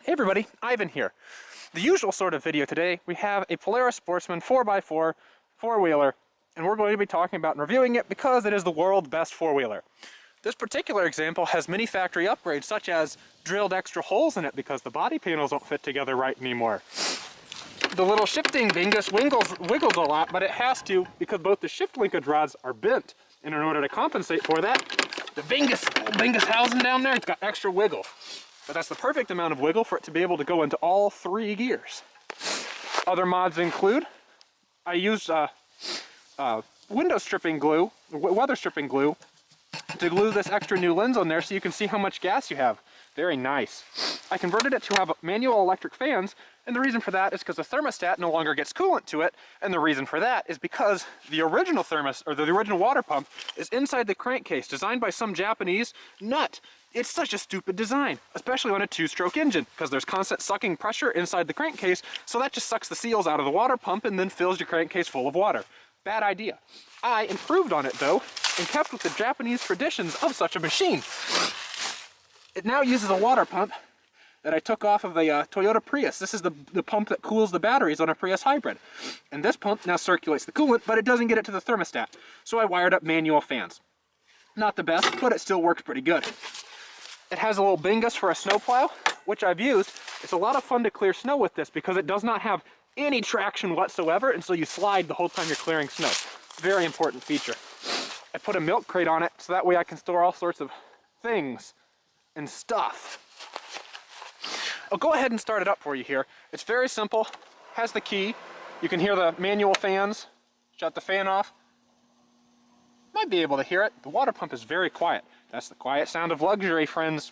Hey everybody, Ivan here. The usual sort of video today, we have a Polaris Sportsman 4x4 four-wheeler, and we're going to be talking about and reviewing it because it is the world's best four-wheeler. This particular example has many factory upgrades, such as drilled extra holes in it because the body panels don't fit together right anymore. The little shifting dingus wiggles a lot, but it has to because both the shift linkage rods are bent. And in order to compensate for that, the Bingus housing down there, it's got extra wiggle. But that's the perfect amount of wiggle for it to be able to go into all three gears. Other mods include, I used window stripping glue, weather stripping glue, to glue this extra new lens on there so you can see how much gas you have. Very nice. I converted it to have manual electric fans, and the reason for that is because the thermostat no longer gets coolant to it, and the reason for that is because the original the original water pump is inside the crankcase, designed by some Japanese nut. It's such a stupid design, especially on a two-stroke engine, because there's constant sucking pressure inside the crankcase, so that just sucks the seals out of the water pump and then fills your crankcase full of water. Bad idea. I improved on it though, and kept with the Japanese traditions of such a machine. It now uses a water pump that I took off of a Toyota Prius. This is the pump that cools the batteries on a Prius hybrid. And this pump now circulates the coolant, but it doesn't get it to the thermostat. So I wired up manual fans. Not the best, but it still works pretty good. It has a little Bingus for a snowplow, which I've used. It's a lot of fun to clear snow with this because it does not have any traction whatsoever, and so you slide the whole time you're clearing snow. Very important feature. I put a milk crate on it so that way I can store all sorts of things and stuff. I'll go ahead and start it up for you here. It's very simple, has the key. You can hear the manual fans. Shut the fan off. Might be able to hear it. The water pump is very quiet. That's the quiet sound of luxury, friends.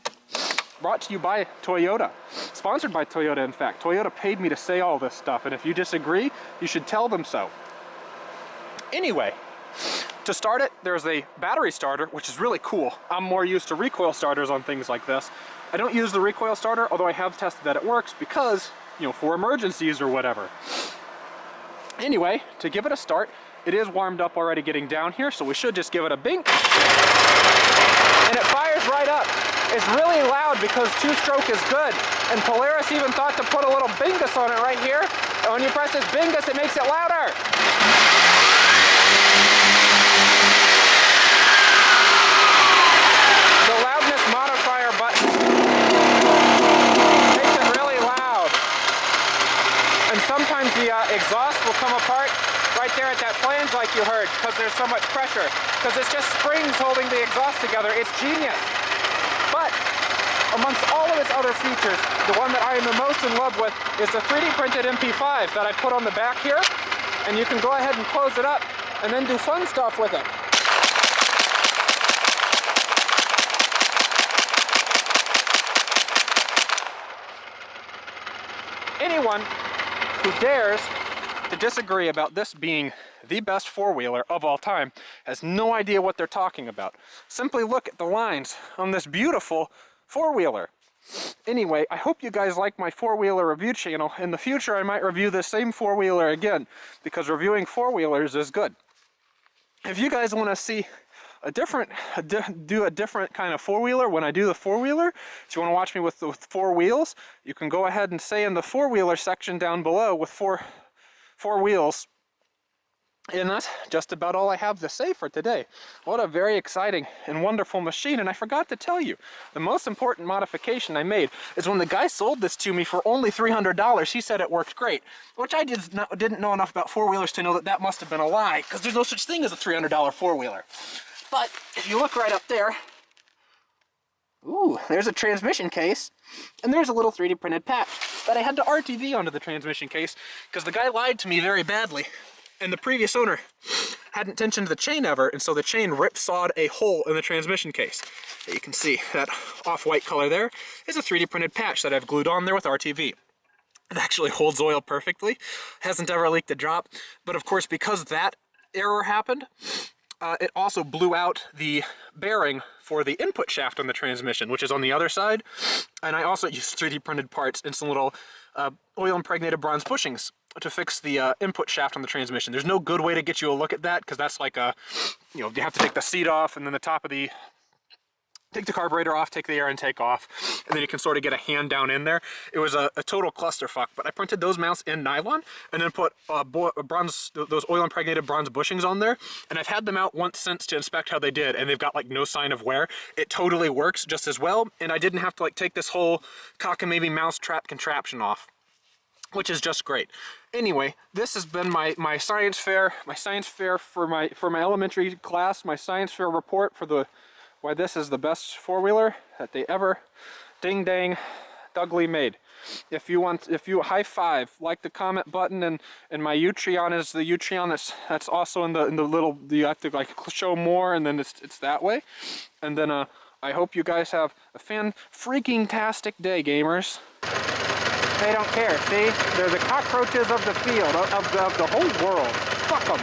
Brought to you by Toyota. Sponsored by Toyota, in fact. Toyota paid me to say all this stuff, and if you disagree, you should tell them so. Anyway, to start it, there's a battery starter, which is really cool. I'm more used to recoil starters on things like this. I don't use the recoil starter, although I have tested that it works because, for emergencies or whatever. Anyway, to give it a start, it is warmed up already getting down here, so we should just give it a bink. And it fires right up. It's really loud because two-stroke is good. And Polaris even thought to put a little Bingus on it right here. And when you press this Bingus, it makes it louder. The loudness modifier button makes it really loud. And sometimes the exhaust will come apart right there at that flange like you heard because there's so much pressure. Because it's just springs holding the exhaust together. It's genius. But amongst all of its other features, the one that I am the most in love with is the 3D printed MP5 that I put on the back here. And you can go ahead and close it up and then do fun stuff with it. Anyone who dares to disagree about this being the best four-wheeler of all time has no idea what they're talking about. Simply look at the lines on this beautiful four-wheeler. Anyway, I hope you guys like my four-wheeler review channel. In the future, I might review this same four-wheeler again because reviewing four-wheelers is good. If you guys want to see do a different kind of four-wheeler when I do the four-wheeler, if you want to watch me with four wheels, you can go ahead and say in the four-wheeler section down below with four wheels. And that's just about all I have to say for today. What a very exciting and wonderful machine. And I forgot to tell you, the most important modification I made is when the guy sold this to me for only $300, he said it worked great, which I didn't know enough about four-wheelers to know that that must have been a lie, because there's no such thing as a $300 four-wheeler. But if you look right up there, ooh, there's a transmission case, and there's a little 3D printed patch that I had to RTV onto the transmission case because the guy lied to me very badly. And the previous owner hadn't tensioned the chain ever, and so the chain rip-sawed a hole in the transmission case. You can see that off-white color there is a 3D printed patch that I've glued on there with RTV. It actually holds oil perfectly, hasn't ever leaked a drop, but of course because that error happened, it also blew out the bearing for the input shaft on the transmission, which is on the other side, and I also used 3D printed parts and some little oil-impregnated bronze bushings to fix the input shaft on the transmission. There's no good way to get you a look at that because that's like a, you have to take the seat off and then the top of the take the carburetor off, take the air intake off, and then you can sort of get a hand down in there. It was a total clusterfuck, but I printed those mounts in nylon and then put those oil impregnated bronze bushings on there, and I've had them out once since to inspect how they did, and they've got like no sign of wear. It totally works just as well, and I didn't have to like take this whole cockamamie mousetrap contraption off, which is just great. Anyway, this has been my science fair for my elementary class, my science fair report for why this is the best four-wheeler that they ever ding dang Dougly made. If you high five, like the comment button, and my Utreon is the Utreon that's also in the little, you have to like show more, and then it's that way. And then I hope you guys have a freaking-tastic day, gamers. They don't care, see? They're the cockroaches of the field, of the whole world. Fuck them.